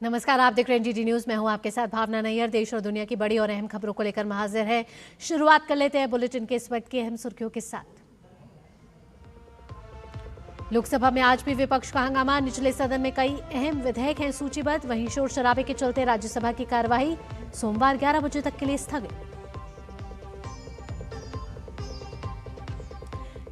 नमस्कार, आप देख रहे हैं एनडीटी न्यूज। मैं हूं आपके साथ भावना नैयर। देश और दुनिया की बड़ी और अहम खबरों को लेकर मैं हाजिर है। शुरुआत कर लेते हैं बुलेटिन के इस वक्त की अहम सुर्खियों के साथ। लोकसभा में आज भी विपक्ष का हंगामा। निचले सदन में कई अहम विधेयक हैं सूचीबद्ध। वहीं शोर शराबे के चलते राज्यसभा की कार्यवाही सोमवार 11 बजे तक के लिए स्थगित।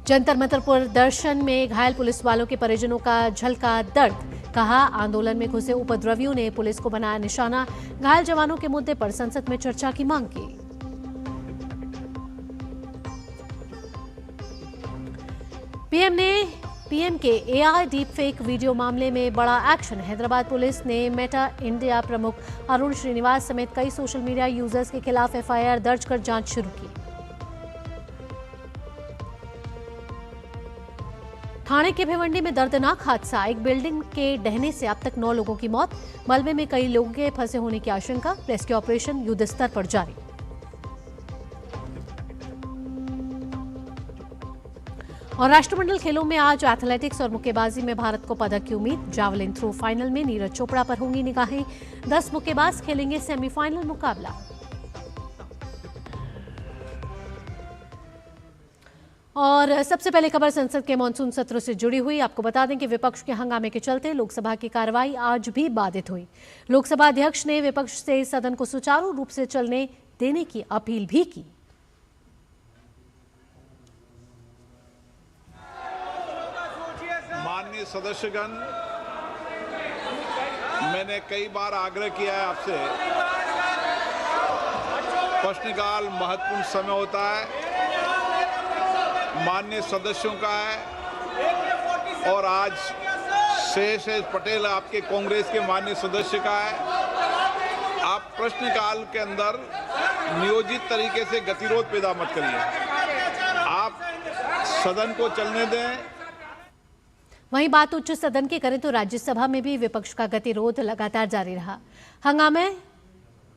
जंतर मंतर प्रदर्शन में घायल पुलिस वालों के परिजनों का झलका दर्द। कहा, आंदोलन में घुसे उपद्रवियों ने पुलिस को बनाया निशाना। घायल जवानों के मुद्दे पर संसद में चर्चा की मांग की। पीएम के एआई डीप फेक वीडियो मामले में बड़ा एक्शन। हैदराबाद पुलिस ने मेटा इंडिया प्रमुख अरुण श्रीनिवास समेत कई सोशल मीडिया यूजर्स के खिलाफ एफआईआर दर्ज कर जांच शुरू की। ठाणे के भिवंडी में दर्दनाक हादसा। एक बिल्डिंग के ढहने से अब तक 9 लोगों की मौत। मलबे में कई लोगों के फंसे होने की आशंका। रेस्क्यू ऑपरेशन युद्ध स्तर पर जारी। और राष्ट्रमंडल खेलों में आज एथलेटिक्स और मुक्केबाजी में भारत को पदक की उम्मीद। जावलिन थ्रो फाइनल में नीरज चोपड़ा पर होंगी निगाहें। 10 मुक्केबाज खेलेंगे सेमीफाइनल मुकाबला। और सबसे पहले खबर संसद के मानसून सत्र से जुड़ी हुई। आपको बता दें कि विपक्ष के हंगामे के चलते लोकसभा की कार्रवाई आज भी बाधित हुई। लोकसभा अध्यक्ष ने विपक्ष से सदन को सुचारू रूप से चलने देने की अपील भी की। माननीय सदस्यगण, मैंने कई बार आग्रह किया है आपसे, प्रश्नकाल महत्वपूर्ण समय होता है, माननीय सदस्यों का है और आज शेष पटेल आपके कांग्रेस के माननीय सदस्य का है। आप प्रश्नकाल के अंदर नियोजित तरीके से गतिरोध पैदा मत करिए, आप सदन को चलने दें। वहीं बात उच्च सदन की करें तो राज्यसभा में भी विपक्ष का गतिरोध लगातार जारी रहा। हंगामे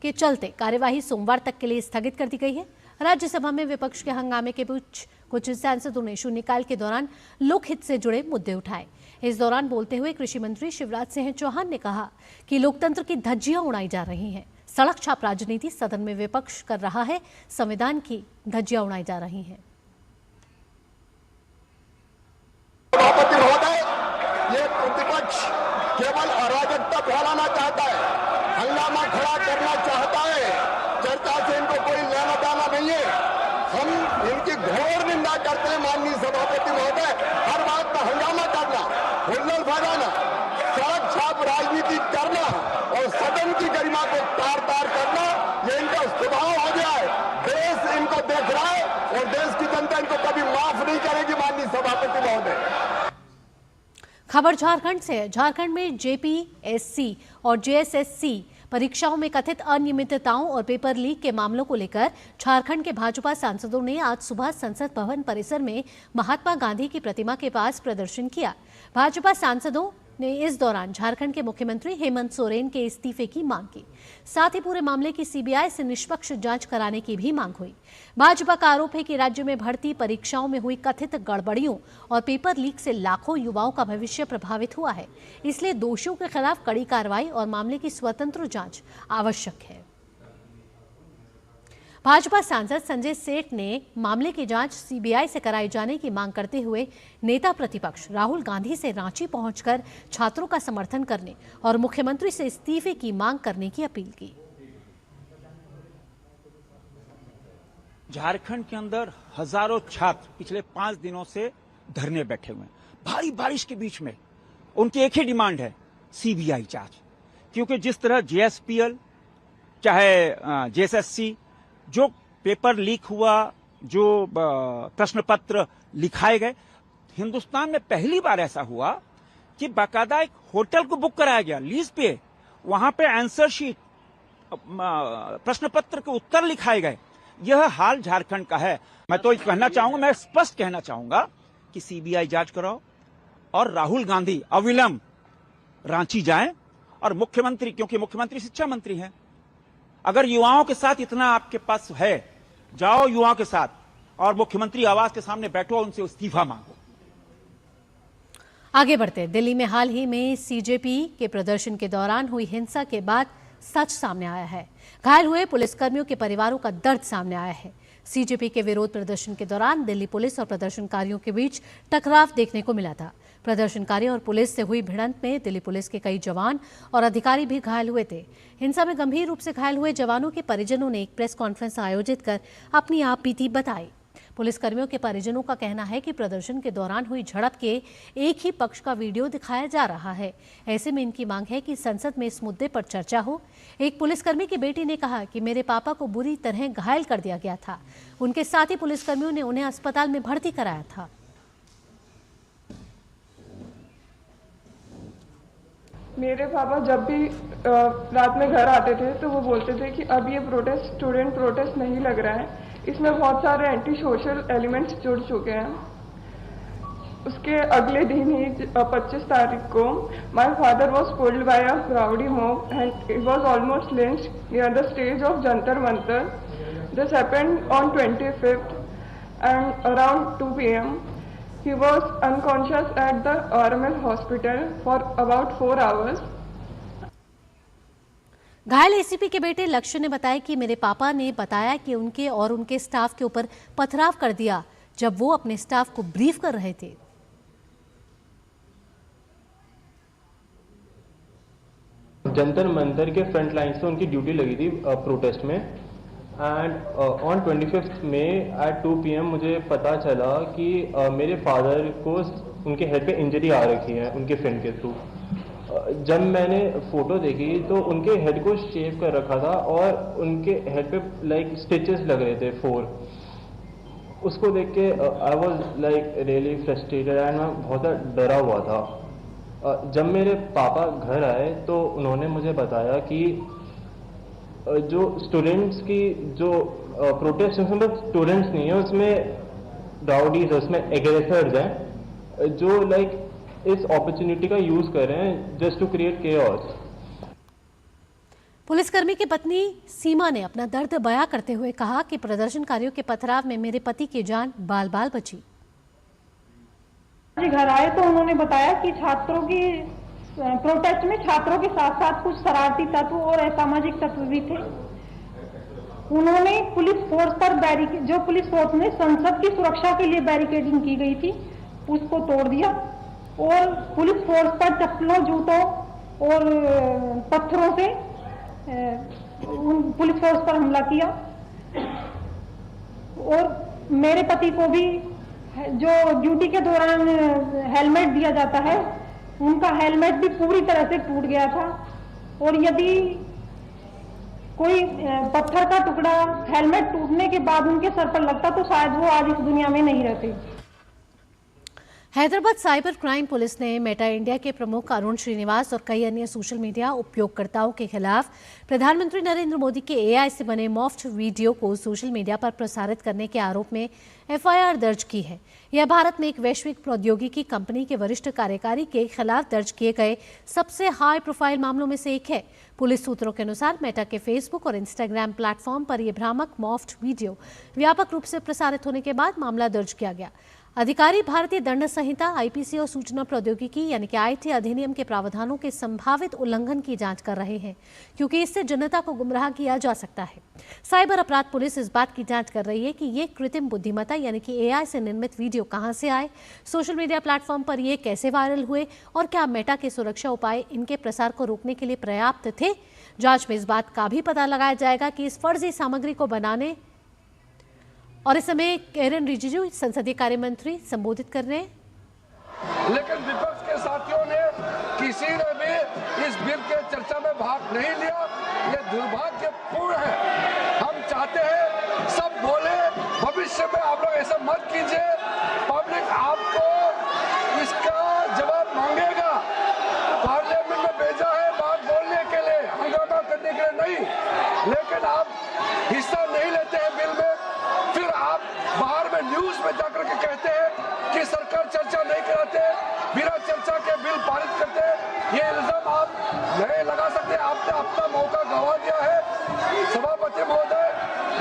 के चलते कार्यवाही सोमवार तक के लिए स्थगित कर दी गई है। राज्यसभा में विपक्ष के हंगामे के बीच कुछ सांसदों ने शून्यकाल के दौरान लोकहित से जुड़े मुद्दे उठाए। इस दौरान बोलते हुए कृषि मंत्री शिवराज सिंह चौहान ने कहा कि लोकतंत्र की धज्जियां उड़ाई जा रही हैं। सड़क छाप राजनीति सदन में विपक्ष कर रहा है। संविधान की धज्जियां उड़ाई जा रही हैं। सभापति महोदय, ये प्रतिपक्ष केवल अराजकता फैलाना चाहता है, हंगामा खड़ा करना चाहता है। चर्चा से इनको कोई लेना देना नहीं है। हम इनकी घोर निंदा करते हैं। माननीय सभापति महोदय, हर बात पर हंगामा करना, हुल्लड़ फैलाना, सड़क छाप राजनीति करना और सदन की गरिमा को तार तार करना, ये इनका स्वभाव हो गया है। देश इनको देख रहा है और देश की जनता इनको कभी माफ नहीं करेगी। माननीय सभापति महोदय, खबर झारखंड से है। झारखंड में जेपीएससी और जेएसएससी परीक्षाओं में कथित अनियमितताओं और पेपर लीक के मामलों को लेकर झारखंड के भाजपा सांसदों ने आज सुबह संसद भवन परिसर में महात्मा गांधी की प्रतिमा के पास प्रदर्शन किया। भाजपा सांसदों ने इस दौरान झारखंड के मुख्यमंत्री हेमंत सोरेन के इस्तीफे की मांग की। साथ ही पूरे मामले की सीबीआई से निष्पक्ष जांच कराने की भी मांग हुई। भाजपा का आरोप है कि राज्य में भर्ती परीक्षाओं में हुई कथित गड़बड़ियों और पेपर लीक से लाखों युवाओं का भविष्य प्रभावित हुआ है। इसलिए दोषियों के खिलाफ कड़ी कार्रवाई और मामले की स्वतंत्र जांच आवश्यक है। भाजपा सांसद संजय सेठ ने मामले की जांच सीबीआई से कराए जाने की मांग करते हुए नेता प्रतिपक्ष राहुल गांधी से रांची पहुंचकर छात्रों का समर्थन करने और मुख्यमंत्री से इस्तीफे की मांग करने की अपील की। झारखंड के अंदर हजारों छात्र पिछले 5 दिनों से धरने बैठे हुए हैं। भारी बारिश के बीच में उनकी एक ही डिमांड है, सीबीआई जांच। क्योंकि जिस तरह जेएसपीएल चाहे जेएसएससी जो पेपर लीक हुआ, जो प्रश्न पत्र लिखाए गए, हिंदुस्तान में पहली बार ऐसा हुआ कि बाकायदा एक होटल को बुक कराया गया लीज पे, वहां पे आंसर शीट, प्रश्न पत्र के उत्तर लिखाए गए। यह हाल झारखंड का है। मैं तो कहना चाहूंगा, मैं स्पष्ट कहना चाहूंगा कि सीबीआई जांच कराओ और राहुल गांधी अविलंब रांची जाएं और मुख्यमंत्री, क्योंकि मुख्यमंत्री शिक्षा मंत्री हैं, अगर युवाओं के साथ इतना आपके पास है, जाओ युवाओं के साथ और मुख्यमंत्री आवास के सामने बैठो और उनसे इस्तीफा मांगो। आगे बढ़ते, दिल्ली में हाल ही में सीजेपी के प्रदर्शन के दौरान हुई हिंसा के बाद सच सामने आया है। घायल हुए पुलिसकर्मियों के परिवारों का दर्द सामने आया है। सीजेपी के विरोध प्रदर्शन के दौरान दिल्ली पुलिस और प्रदर्शनकारियों के बीच टकराव देखने को मिला था। प्रदर्शनकारियों और पुलिस से हुई भिड़ंत में दिल्ली पुलिस के कई जवान और अधिकारी भी घायल हुए थे। हिंसा में गंभीर रूप से घायल हुए जवानों के परिजनों ने एक प्रेस कॉन्फ्रेंस आयोजित कर अपनी आप बीती बताई। पुलिसकर्मियों के परिजनों का कहना है कि प्रदर्शन के दौरान हुई झड़प के एक ही पक्ष का वीडियो दिखाया जा रहा है। ऐसे में इनकी मांग है कि संसद में इस मुद्दे पर चर्चा हो। एक पुलिसकर्मी की बेटी ने कहा कि मेरे पापा को बुरी तरह घायल कर दिया गया था। उनके साथी पुलिसकर्मियों ने उन्हें अस्पताल में भर्ती कराया था। मेरे पापा जब भी रात में घर आते थे तो वो बोलते थे कि अब ये प्रोटेस्ट स्टूडेंट प्रोटेस्ट नहीं लग रहा है, इसमें बहुत सारे एंटी सोशल एलिमेंट्स जुड़ चुके हैं। उसके अगले दिन ही 25 तारीख को my father was pulled bye a rowdy mob and it was almost lynched near the stage of Jantar Mantar. This happened on 25th and around 2 PM he was unconscious at the RML hospital for about 4 hours. घायल ACP के बेटे लक्ष्य ने बताया कि मेरे पापा ने बताया कि उनके और उनके स्टाफ के ऊपर पथराव कर दिया जब वो अपने स्टाफ को ब्रीफ कर रहे थे। जंतर मंतर के फ्रंट लाइन से उनकी ड्यूटी लगी थी प्रोटेस्ट में एंड ऑन 25th में एट 2 PM मुझे पता चला कि मेरे फादर को उनके हेड पे इंजरी आ रखी है उनके फ्रेंड के थ्रू। जब मैंने फोटो देखी तो उनके हेड को शेव कर रखा था और उनके हेड पे लाइक स्टिचेस लग रहे थे 4। उसको देख के I was like really frustrated and मैं बहुत डरा हुआ था। जब मेरे पापा घर आए तो उन्होंने मुझे बताया कि जो स्टूडेंट्स की जो प्रोटेस्ट उसमें बस स्टूडेंट्स नहीं है, उसमें राउडीज, उसमें एग्रेसर्स हैं जो लाइक इस अपॉर्चुनिटी का यूज कर रहे हैं जस्ट टू क्रिएट केओस। पुलिसकर्मी की पत्नी सीमा ने अपना दर्द बयां करते हुए कहा कि प्रदर्शनकारियों के पथराव में मेरे पति की जान बाल बाल बची। घर आए तो उन्होंने बताया कि छात्रों की प्रोटेस्ट में छात्रों के साथ साथ कुछ शरारती तत्व और असामाजिक तत्व भी थे। उन्होंने पुलिस फोर्स पर जो पुलिस फोर्स ने संसद की सुरक्षा के लिए बैरिकेडिंग की गई थी उसको तोड़ दिया और पुलिस फोर्स पर चप्पलों, जूतों और पत्थरों से पुलिस फोर्स पर हमला किया। और मेरे पति को भी जो ड्यूटी के दौरान हेलमेट दिया जाता है उनका हेलमेट भी पूरी तरह से टूट गया था और यदि कोई पत्थर का टुकड़ा हेलमेट टूटने के बाद उनके सर पर लगता तो शायद वो आज इस दुनिया में नहीं रहते। हैदराबाद साइबर क्राइम पुलिस ने मेटा इंडिया के प्रमुख अरुण श्रीनिवास और कई अन्य सोशल मीडिया उपयोगकर्ताओं के खिलाफ प्रधानमंत्री नरेंद्र मोदी के AI से बने मॉफ्ड वीडियो को सोशल मीडिया पर प्रसारित करने के आरोप में FIR दर्ज की है। यह भारत में एक वैश्विक प्रौद्योगिकी कंपनी के वरिष्ठ कार्यकारी के खिलाफ दर्ज किए गए सबसे हाई प्रोफाइल मामलों में से एक है। पुलिस सूत्रों के अनुसार मेटा के फेसबुक और इंस्टाग्राम प्लेटफॉर्म पर यह भ्रामक मॉफ्ड वीडियो व्यापक रूप से प्रसारित होने के बाद मामला दर्ज किया गया। अधिकारी भारतीय दंड संहिता, IPC और सूचना प्रौद्योगिकी यानी कि IT अधिनियम के प्रावधानों के संभावित उल्लंघन की जांच कर रहे हैं क्योंकि इससे जनता को गुमराह किया जा सकता है। साइबर अपराध पुलिस इस बात की जांच कर रही है कि ये कृत्रिम बुद्धिमत्ता यानी कि AI से निर्मित वीडियो कहां से आए, सोशल मीडिया प्लेटफॉर्म पर ये कैसे वायरल हुए और क्या मेटा के सुरक्षा उपाय इनके प्रसार को रोकने के लिए पर्याप्त थे। जांच में इस बात का भी पता लगाया जाएगा कि इस फर्जी सामग्री को बनाने और इस समय किरेन रिजिजू संसदीय कार्य मंत्री संबोधित कर रहे हैं। लेकिन विपक्ष के साथियों ने किसी ने भी इस बिल के चर्चा में भाग नहीं लिया। ये दुर्भाग्यपूर्ण है। हम चाहते हैं सब बोले, भविष्य में आप लोग ऐसा मत कीजिए। पब्लिक आपको इसका जवाब मांगेगा। पार्लियामेंट में भेजा है बात बोलने के लिए, हंगामा करने के लिए नहीं, लेकिन आप हिस्सा नहीं लेते हैं बिल में। फिर आप बाहर में न्यूज में जाकर के कहते हैं कि सरकार चर्चा नहीं कराते, बिना चर्चा के बिल पारित करते। ये इल्जाम आप नहीं लगा सकते। आपने अपना मौका गंवा दिया है। सभापति महोदय,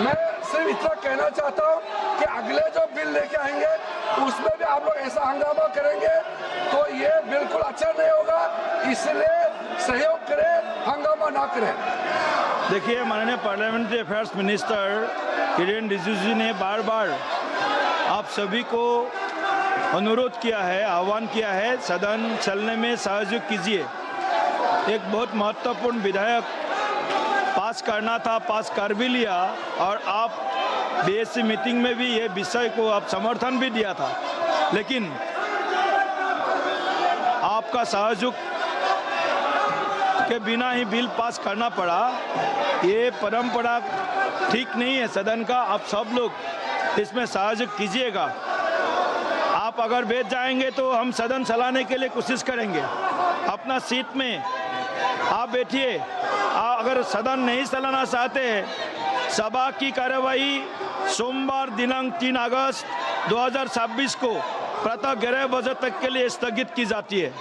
मैं सिर्फ इतना कहना चाहता हूँ कि अगले जो बिल लेके आएंगे उसमें भी आप लोग ऐसा हंगामा करेंगे तो ये बिल्कुल अच्छा नहीं होगा, इसलिए सहयोग करें, हंगामा ना करें। देखिए, माननीय parliamentary affairs minister Kiren Rijiju ने बार बार आप सभी को अनुरोध किया है, आह्वान किया है, सदन चलने में सहयोग कीजिए। एक बहुत महत्वपूर्ण विधेयक पास करना था, पास कर भी लिया, और आप बीएससी मीटिंग में भी ये विषय को आप समर्थन भी दिया था, लेकिन आपका सहयोग के बिना ही बिल पास करना पड़ा। ये परंपरा ठीक नहीं है सदन का। आप सब लोग इसमें सहयोग कीजिएगा। आप अगर बैठ जाएंगे तो हम सदन चलाने के लिए कोशिश करेंगे। अपना सीट में आप बैठिए। अगर सदन नहीं चलाना चाहते हैं, सभा की कार्यवाही सोमवार दिनांक 3 अगस्त 2026 को प्रातः 11 बजे तक के लिए स्थगित की जाती है।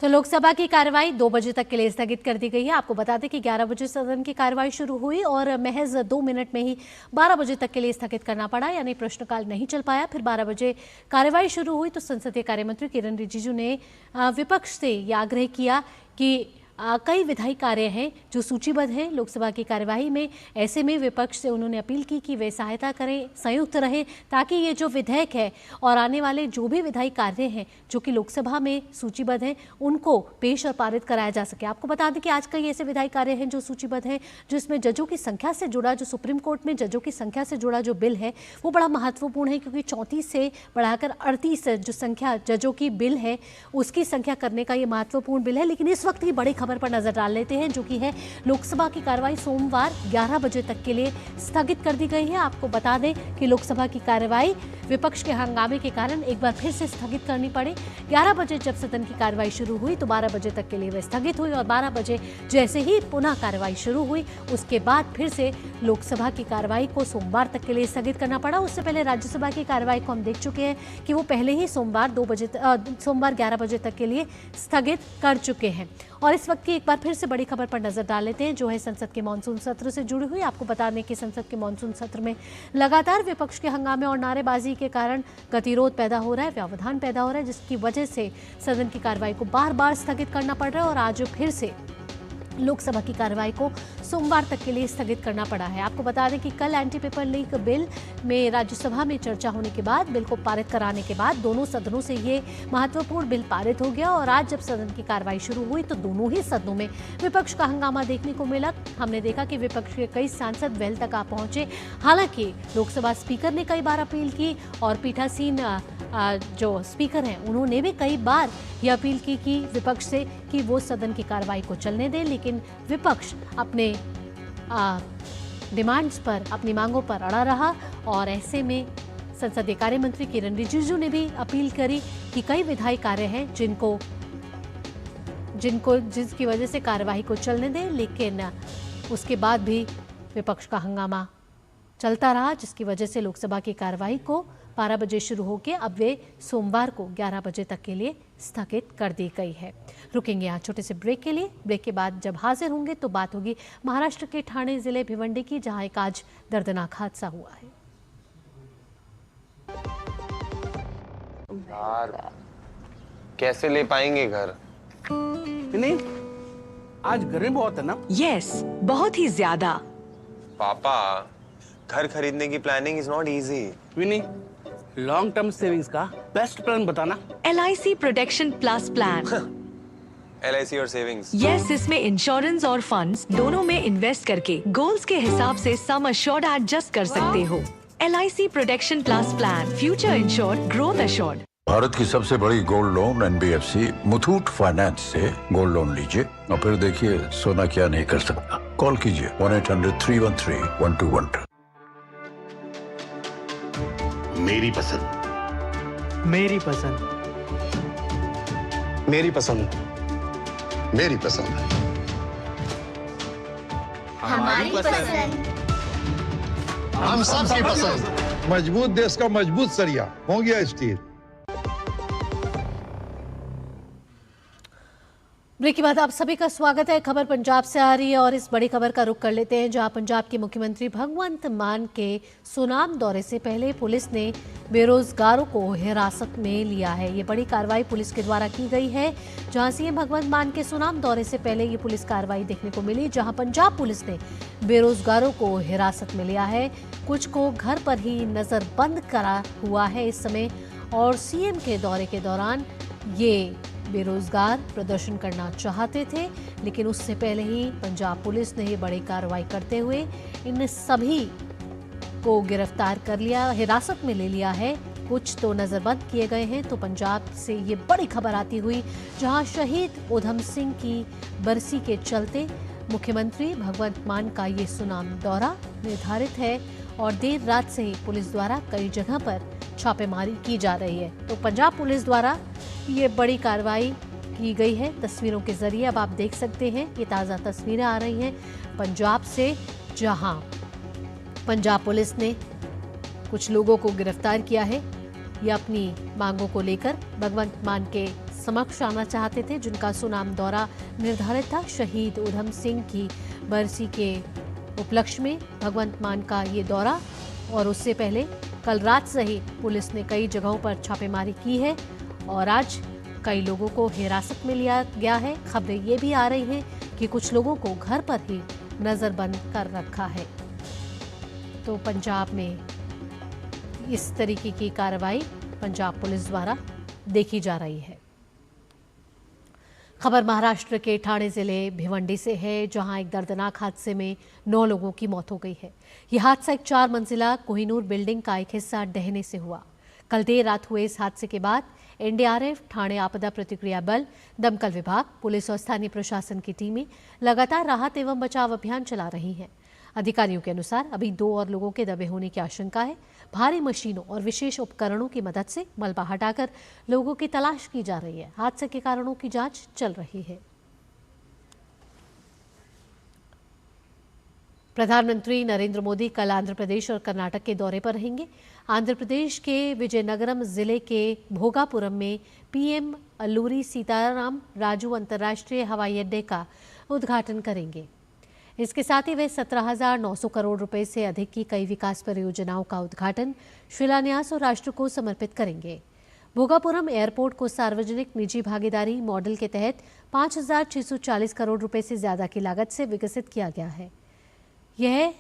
तो लोकसभा की कार्रवाई 2 बजे तक के लिए स्थगित कर दी गई है। आपको बता दें कि 11 बजे सदन की कार्रवाई शुरू हुई और महज 2 मिनट में ही 12 बजे तक के लिए स्थगित करना पड़ा, यानी प्रश्नकाल नहीं चल पाया। फिर 12 बजे कार्रवाई शुरू हुई तो संसदीय कार्य मंत्री किरेन रिजिजू ने विपक्ष से यह आग्रह किया कि कई विधायी कार्य हैं जो सूचीबद्ध हैं लोकसभा की कार्यवाही में। ऐसे में विपक्ष से उन्होंने अपील की कि वे सहायता करें, संयुक्त रहें, ताकि ये जो विधेयक है और आने वाले जो भी विधायी कार्य हैं जो कि लोकसभा में सूचीबद्ध हैं उनको पेश और पारित कराया जा सके। आपको बता दें कि आज कई ऐसे विधायी कार्य हैं जो सूचीबद्ध हैं, जिसमें जजों की संख्या से जुड़ा, जो सुप्रीम कोर्ट में जजों की संख्या से जुड़ा जो बिल है वो बड़ा महत्वपूर्ण है, क्योंकि 34 से बढ़ाकर 38 जो संख्या जजों की बिल है उसकी संख्या करने का ये महत्वपूर्ण बिल है। लेकिन इस वक्त की बड़ी खबर पर नजर डाल लेते हैं, जो कि है लोकसभा की कार्रवाई सोमवार 11 बजे तक के लिए स्थगित कर दी गई है। आपको बता दें कि लोकसभा की कार्रवाई विपक्ष के हंगामे के कारण एक बार फिर से स्थगित करनी पड़ी। 11 बजे जब सदन की कार्रवाई शुरू हुई तो 12 बजे तक के लिए वह स्थगित हुई, और 12 बजे जैसे ही पुनः कार्रवाई शुरू हुई उसके बाद फिर से लोकसभा की कार्रवाई को सोमवार तक के लिए स्थगित करना पड़ा। उससे पहले राज्यसभा की कार्रवाई को हम देख चुके हैं कि वो पहले ही सोमवार 11 बजे तक के लिए स्थगित कर चुके हैं। और इस वक्त की एक बार फिर से बड़ी खबर पर नजर डाल लेते हैं, जो है संसद के मानसून सत्र से जुड़ी हुई। आपको बता दें कि संसद के मानसून सत्र में लगातार विपक्ष के हंगामे और नारेबाजी के कारण गतिरोध पैदा हो रहा है, व्यवधान पैदा हो रहा है, जिसकी वजह से सदन की कार्रवाई को बार बार स्थगित करना पड़ रहा है और आज फिर से लोकसभा की कार्रवाई को सोमवार तक के लिए स्थगित करना पड़ा है। आपको बता दें कि कल एंटी पेपर लीक बिल में राज्यसभा में चर्चा होने के बाद, बिल को पारित कराने के बाद दोनों सदनों से ये महत्वपूर्ण बिल पारित हो गया, और आज जब सदन की कार्रवाई शुरू हुई तो दोनों ही सदनों में विपक्ष का हंगामा देखने को मिला। हमने देखा कि विपक्ष के कई सांसद वेल तक आ पहुंचे। हालांकि लोकसभा स्पीकर ने कई बार अपील की और पीठासीन जो स्पीकर हैं उन्होंने भी कई बार यह अपील की कि विपक्ष से कि वो सदन की कार्रवाई को चलने दें, लेकिन विपक्ष अपने डिमांड्स पर, अपनी मांगों पर अड़ा रहा। और ऐसे में संसदीय कार्य मंत्री किरेन रिजिजू ने भी अपील करी कि कई विधायी कार्य हैं जिसकी वजह से कार्रवाई को चलने दें, लेकिन उसके बाद भी विपक्ष का हंगामा चलता रहा, जिसकी वजह से लोकसभा की कार्रवाई को 12 बजे शुरू होकर अब वे सोमवार को 11 बजे तक के लिए स्थगित कर दी गई है। रुकेंगे यहाँ छोटे से ब्रेक के लिए। ब्रेक के बाद जब हाजिर होंगे तो बात होगी महाराष्ट्र के ठाणे जिले भिवंडी की, जहां एक आज दर्दनाक हादसा हुआ है। यार कैसे ले पाएंगे घर? नहीं, आज गर्मी बहुत है ना? यस, बहुत ही ज्यादा। पापा, घर खरीदने की planning is not easy. Vini, long term savings का बेस्ट प्लान बताना। LIC protection plus plan. LIC और सेविंग्स? यस, इसमें इंश्योरेंस और फंड्स दोनों में इन्वेस्ट करके गोल्स के हिसाब से सम अश्योर्ड एडजस्ट कर सकते हो। LIC protection plus plan, future insured, growth assured. Bharat की सबसे बड़ी gold loan NBFC Muthoot finance से गोल्ड लोन लीजिए और फिर देखिए सोना क्या नहीं कर सकता। कॉल कीजिए 1-800-313-1212। मेरी पसंद, मेरी पसंद, मेरी पसंद, मेरी पसंद, हमारी पसंद, हम सबकी पसंद। मजबूत देश का मजबूत सरिया हो गया स्टील। ब्रेक के बाद आप सभी का स्वागत है। खबर पंजाब से आ रही है और इस बड़ी खबर का रुख कर लेते हैं, जहां पंजाब के मुख्यमंत्री भगवंत मान के सुनाम दौरे से पहले पुलिस ने बेरोजगारों को हिरासत में लिया है। ये बड़ी कार्रवाई पुलिस के द्वारा की गई है, जहां सीएम भगवंत मान के सुनाम दौरे से पहले ये पुलिस कार्रवाई देखने को मिली, जहां पंजाब पुलिस ने बेरोजगारों को हिरासत में लिया है। कुछ को घर पर ही नजरबंद करा हुआ है इस समय, और सीएम के दौरे के दौरान ये बेरोजगार प्रदर्शन करना चाहते थे, लेकिन उससे पहले ही पंजाब पुलिस ने ये बड़ी कार्रवाई करते हुए इन सभी को गिरफ्तार कर लिया, हिरासत में ले लिया है। कुछ तो नजरबंद किए गए हैं। तो पंजाब से ये बड़ी खबर आती हुई, जहां शहीद उधम सिंह की बरसी के चलते मुख्यमंत्री भगवंत मान का ये सुनाम दौरा निर्धारित है और देर रात से ही पुलिस द्वारा कई जगह पर छापेमारी की जा रही है। तो पंजाब पुलिस द्वारा ये बड़ी कार्रवाई की गई है। तस्वीरों के जरिए अब आप देख सकते हैं, ये ताज़ा तस्वीरें आ रही हैं पंजाब से, जहां पंजाब पुलिस ने कुछ लोगों को गिरफ्तार किया है। ये अपनी मांगों को लेकर भगवंत मान के समक्ष आना चाहते थे, जिनका सुनाम दौरा निर्धारित था। शहीद उधम सिंह की बरसी के उपलक्ष्य में भगवंत मान का ये दौरा, और उससे पहले कल रात से ही पुलिस ने कई जगहों पर छापेमारी की है और आज कई लोगों को हिरासत में लिया गया है। खबरें ये भी आ रही हैं कि कुछ लोगों को घर पर ही नजरबंद कर रखा है। तो पंजाब में इस तरीके की कार्रवाई पंजाब पुलिस द्वारा देखी जा रही है। खबर महाराष्ट्र के ठाणे जिले भिवंडी से है, जहां एक दर्दनाक हादसे में 9 लोगों की मौत हो गई है। यह हादसा एक 4 मंजिला कोहिनूर बिल्डिंग का एक हिस्सा ढहने से हुआ। कल देर रात हुए इस हादसे के बाद एनडीआरएफ, ठाणे आपदा प्रतिक्रिया बल, दमकल विभाग, पुलिस और स्थानीय प्रशासन की टीमें लगातार राहत एवं बचाव अभियान चला रही हैं। अधिकारियों के अनुसार अभी 2 और लोगों के दबे होने की आशंका है। भारी मशीनों और विशेष उपकरणों की मदद से मलबा हटाकर लोगों की तलाश की जा रही है। हादसे के कारणों की जांच चल रही है। प्रधानमंत्री नरेंद्र मोदी कल आंध्र प्रदेश और कर्नाटक के दौरे पर रहेंगे। आंध्र प्रदेश के विजयनगरम जिले के भोगापुरम में पीएम अल्लूरी सीताराम राजू अंतर्राष्ट्रीय हवाई अड्डे का उद्घाटन करेंगे। इसके साथ ही वे 17,900 करोड़ रुपए से अधिक की कई विकास परियोजनाओं का उद्घाटन, शिलान्यास और राष्ट्र को समर्पित करेंगे। भोगापुरम एयरपोर्ट को सार्वजनिक निजी भागीदारी मॉडल के तहत 5,640 करोड़ रुपए से ज्यादा की लागत से विकसित किया गया है। यह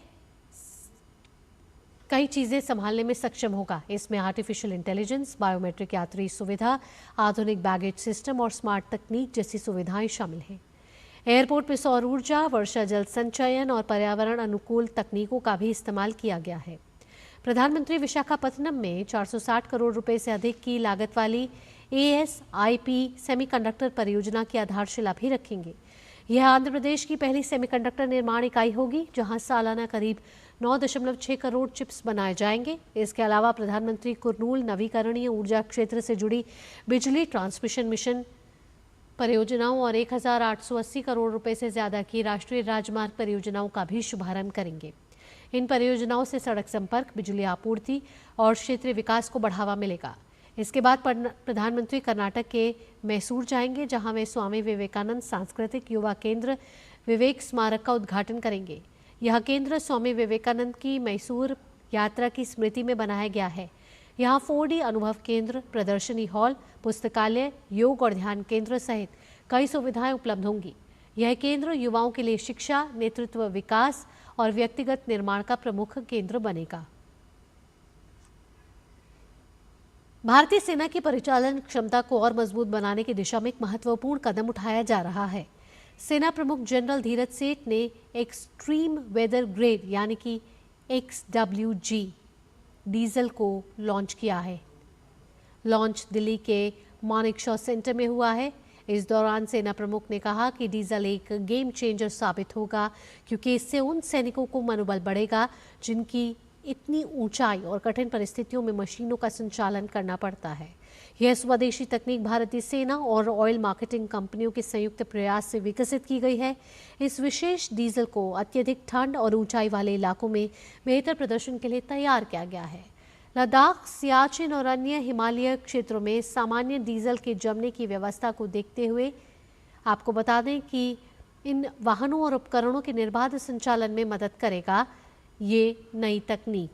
कई चीजें संभालने में सक्षम होगा। इसमें आर्टिफिशियल इंटेलिजेंस, बायोमेट्रिक यात्री सुविधा, आधुनिक बैगेज सिस्टम और स्मार्ट तकनीक जैसी सुविधाएं शामिल हैं। एयरपोर्ट में सौर ऊर्जा, वर्षा जल संचयन और पर्यावरण अनुकूल तकनीकों का भी इस्तेमाल किया गया है। प्रधानमंत्री विशाखापत्तनम में 460 करोड़ रुपए से अधिक की लागत वाली ASIP सेमीकंडक्टर परियोजना की आधारशिला भी रखेंगे। यह आंध्र प्रदेश की पहली सेमीकंडक्टर निर्माण इकाई होगी, जहां सालाना करीब 9.6 करोड़ चिप्स बनाए जाएंगे। इसके अलावा प्रधानमंत्री कुरनूल नवीकरणीय ऊर्जा क्षेत्र से जुड़ी बिजली ट्रांसमिशन मिशन परियोजनाओं और 1,880 करोड़ रुपए से ज्यादा की राष्ट्रीय राजमार्ग परियोजनाओं का भी शुभारंभ करेंगे। इन परियोजनाओं से सड़क संपर्क, बिजली आपूर्ति और क्षेत्रीय विकास को बढ़ावा मिलेगा। इसके बाद प्रधानमंत्री कर्नाटक के मैसूर जाएंगे, जहां वे स्वामी विवेकानंद सांस्कृतिक युवा केंद्र विवेक स्मारक का उद्घाटन करेंगे। यह केंद्र स्वामी विवेकानंद की मैसूर यात्रा की स्मृति में बनाया गया है। यहाँ 4D अनुभव केंद्र, प्रदर्शनी हॉल, पुस्तकालय, योग और ध्यान केंद्र सहित कई सुविधाएं उपलब्ध होंगी। यह केंद्र युवाओं के लिए शिक्षा, नेतृत्व, विकास और व्यक्तिगत निर्माण का प्रमुख केंद्र बनेगा। भारतीय सेना की परिचालन क्षमता को और मजबूत बनाने की दिशा में एक महत्वपूर्ण कदम उठाया जा रहा है। सेना प्रमुख जनरल धीरज सेठ ने एक्सट्रीम वेदर ग्रेड यानी कि XWG डीजल को लॉन्च किया है। लॉन्च दिल्ली के मानेकशॉ सेंटर में हुआ है। इस दौरान सेना प्रमुख ने कहा कि डीजल एक गेम चेंजर साबित होगा, क्योंकि इससे उन सैनिकों को मनोबल बढ़ेगा जिनकी इतनी ऊंचाई और कठिन परिस्थितियों में मशीनों का संचालन करना पड़ता है। यह स्वदेशी तकनीक भारतीय सेना और ऑयल मार्केटिंग कंपनियों के संयुक्त प्रयास से विकसित की गई है। इस विशेष डीजल को अत्यधिक ठंड और ऊंचाई वाले इलाकों में बेहतर प्रदर्शन के लिए तैयार किया गया है। लद्दाख, सियाचिन और अन्य हिमालय क्षेत्रों में सामान्य डीजल के जमने की व्यवस्था को देखते हुए आपको बता दें कि इन वाहनों और उपकरणों के निर्बाध संचालन में मदद करेगा ये नई तकनीक।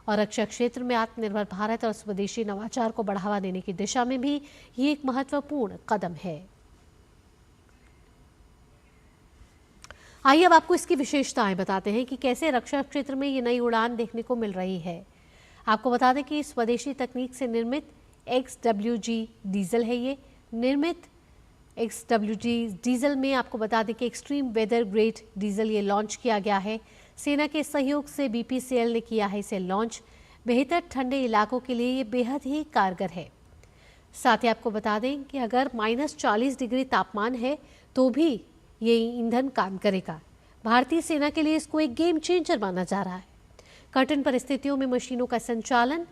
और रक्षा क्षेत्र में आत्मनिर्भर भारत और स्वदेशी नवाचार को बढ़ावा देने की दिशा में भी ये एक महत्वपूर्ण कदम है। आइए अब आपको इसकी विशेषताएं बताते हैं कि कैसे रक्षा क्षेत्र में ये नई उड़ान देखने को मिल रही है। आपको बता दें कि स्वदेशी तकनीक से निर्मित XWG डीजल है। ये निर्मित XWG डीजल में आपको बता दें कि एक्सट्रीम वेदर ग्रेड डीजल ये लॉन्च किया गया है। सेना के सहयोग से BPCL ने किया है इसे लॉन्च। बेहतर ठंडे इलाकों के लिए ये बेहद ही कारगर है। साथ ही आपको बता दें कि अगर -40 डिग्री तापमान है तो भी ये ईंधन काम करेगा। भारतीय सेना के लिए इसको एक गेम चेंजर माना जा रहा है। कठिन परिस्थितियों में मशीनों का संचालन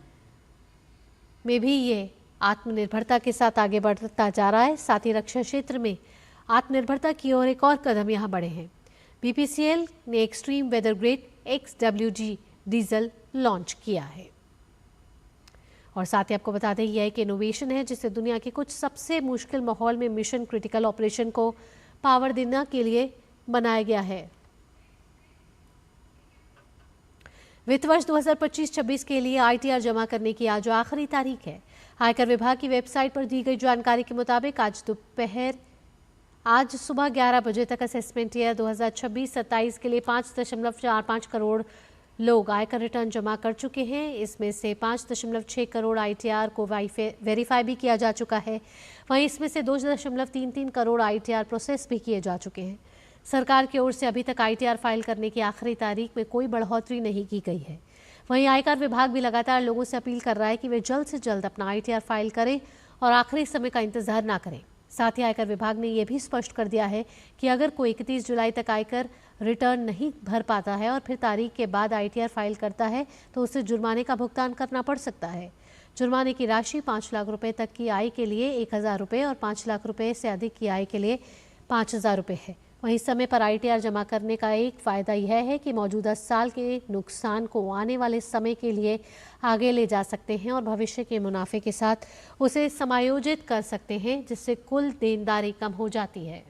में भी ये आत्मनिर्भरता के साथ आगे बढ़ता जा रहा है। साथ ही रक्षा क्षेत्र में आत्मनिर्भरता की ओर एक और कदम यहाँ बढ़े हैं। BPCL ने extreme weather grade XWG diesel launch किया है। और साथ ही आपको बता दें यह एक इनोवेशन है जिससे दुनिया के कुछ सबसे मुश्किल माहौल में मिशन क्रिटिकल ऑपरेशन को पावर देने के लिए बनाया गया है। वित्त वर्ष 2025-26 के लिए ITR जमा करने की आज आखिरी तारीख है। आयकर विभाग की वेबसाइट पर दी गई जानकारी के मुताबिक आज सुबह 11 बजे तक असेसमेंट ईयर 2026-27 के लिए 5.45 करोड़ लोग आयकर रिटर्न जमा कर चुके हैं। इसमें से 5.6 करोड़ ITR को वेरीफाई भी किया जा चुका है। वहीं इसमें से 2.33 करोड़ ITR प्रोसेस भी किए जा चुके हैं। सरकार की ओर से अभी तक ITR फाइल करने की आखिरी तारीख में कोई बढ़ोतरी नहीं की गई है। वहीं आयकर विभाग भी लगातार लोगों से अपील कर रहा है कि वे जल्द से जल्द अपना ITR फाइल करें और आखिरी समय का इंतजार ना करें। साथ ही आयकर विभाग ने यह भी स्पष्ट कर दिया है कि अगर कोई 31 जुलाई तक आयकर रिटर्न नहीं भर पाता है और फिर तारीख के बाद ITR फाइल करता है तो उसे जुर्माने का भुगतान करना पड़ सकता है। जुर्माने की राशि 5 लाख रुपए तक की आय के लिए 1,000 रुपये और 5 लाख रुपए से अधिक की आय के लिए 5,000 रुपये है। वहीं समय पर ITR जमा करने का एक फ़ायदा यह है कि मौजूदा साल के नुकसान को आने वाले समय के लिए आगे ले जा सकते हैं और भविष्य के मुनाफे के साथ उसे समायोजित कर सकते हैं, जिससे कुल देनदारी कम हो जाती है।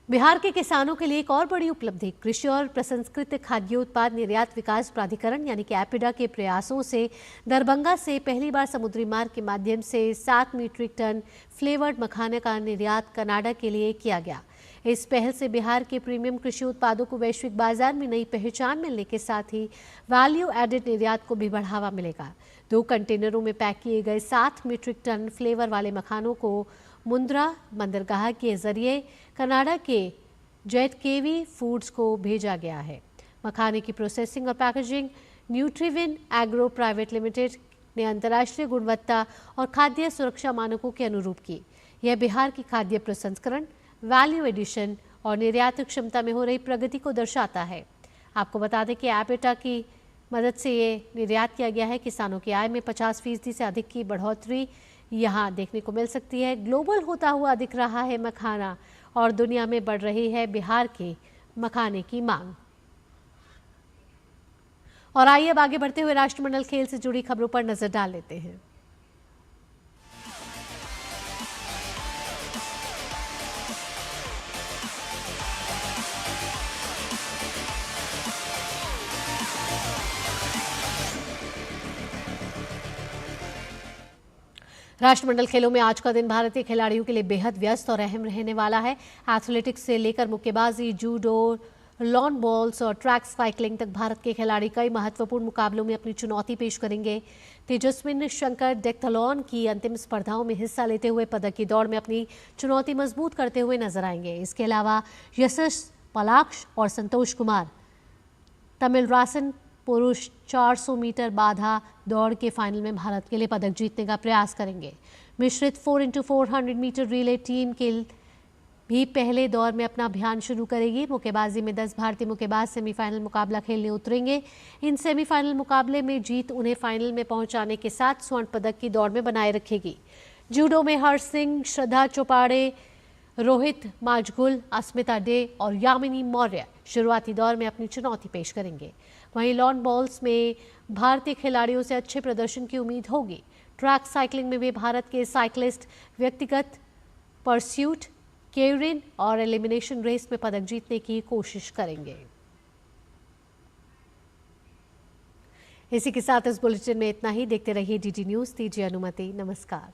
बिहार के किसानों के लिए एक और बड़ी उपलब्धि कृषि और प्रसंस्कृत खाद्य उत्पाद निर्यात विकास प्राधिकरण यानी कि एपिडा के प्रयासों से दरभंगा से पहली बार समुद्री मार्ग के माध्यम से 7 मीट्रिक टन फ्लेवर्ड मखाने का निर्यात कनाडा के लिए किया गया। इस पहल से बिहार के प्रीमियम कृषि उत्पादों को वैश्विक बाजार में नई पहचान मिलने के साथ ही वैल्यू एडेड निर्यात को भी बढ़ावा मिलेगा। 2 कंटेनरों में पैक किए गए 7 मीट्रिक टन फ्लेवर वाले मखानों को मुंद्रा बंदरगाह के जरिए कनाडा के जेट केवी फूड्स को भेजा गया है। मखाने की प्रोसेसिंग और पैकेजिंग न्यूट्रीविन एग्रो प्राइवेट लिमिटेड ने अंतर्राष्ट्रीय गुणवत्ता और खाद्य सुरक्षा मानकों के अनुरूप की। यह बिहार की खाद्य प्रसंस्करण, वैल्यू एडिशन और निर्यात क्षमता में हो रही प्रगति को दर्शाता है। आपको बता दें कि एपिटा की मदद से ये निर्यात किया गया है। किसानों की आय में 50% से अधिक की बढ़ोतरी यहाँ देखने को मिल सकती है। ग्लोबल होता हुआ दिख रहा है मखाना और दुनिया में बढ़ रही है बिहार के मखाने की मांग। और आइए अब आगे बढ़ते हुए राष्ट्रमंडल खेल से जुड़ी खबरों पर नजर डाल लेते हैं। राष्ट्रमंडल खेलों में आज का दिन भारतीय खिलाड़ियों के लिए बेहद व्यस्त और अहम रहने वाला है। एथलेटिक्स से लेकर मुक्केबाजी, जूडो, लॉन बॉल्स और ट्रैक साइकिलिंग तक भारत के खिलाड़ी कई महत्वपूर्ण मुकाबलों में अपनी चुनौती पेश करेंगे। तेजस्विन शंकर डेक्थलॉन की अंतिम स्पर्धाओं में हिस्सा लेते हुए पदक की दौड़ में अपनी चुनौती मजबूत करते हुए नजर आएंगे। इसके अलावा यशस पलाक्ष और संतोष कुमार तमिलरासन पुरुष 400 मीटर बाधा दौड़ के फाइनल में भारत के लिए पदक जीतने का प्रयास करेंगे। मिश्रित 4x400 मीटर रिले टीम के भी पहले दौर में अपना अभियान शुरू करेगी। मुक्केबाजी में 10 भारतीय मुक्केबाज सेमीफाइनल मुकाबला खेलने उतरेंगे। इन सेमीफाइनल मुकाबले में जीत उन्हें फाइनल में पहुंचाने के साथ स्वर्ण पदक की दौड़ में बनाए रखेगी। जूडो में हर्ष सिंह, श्रद्धा चोपाड़े, रोहित माजगुल, अस्मिता डे और यामिनी मौर्य शुरुआती दौर में अपनी चुनौती पेश करेंगे। वहीं लॉन बॉल्स में भारतीय खिलाड़ियों से अच्छे प्रदर्शन की उम्मीद होगी। ट्रैक साइकिलिंग में भी भारत के साइकिलिस्ट व्यक्तिगत परस्यूट, केरिन और एलिमिनेशन रेस में पदक जीतने की कोशिश करेंगे। इसी के साथ इस बुलेटिन में इतना ही। देखते रहिए डीडी न्यूज। दीजिए अनुमति। नमस्कार।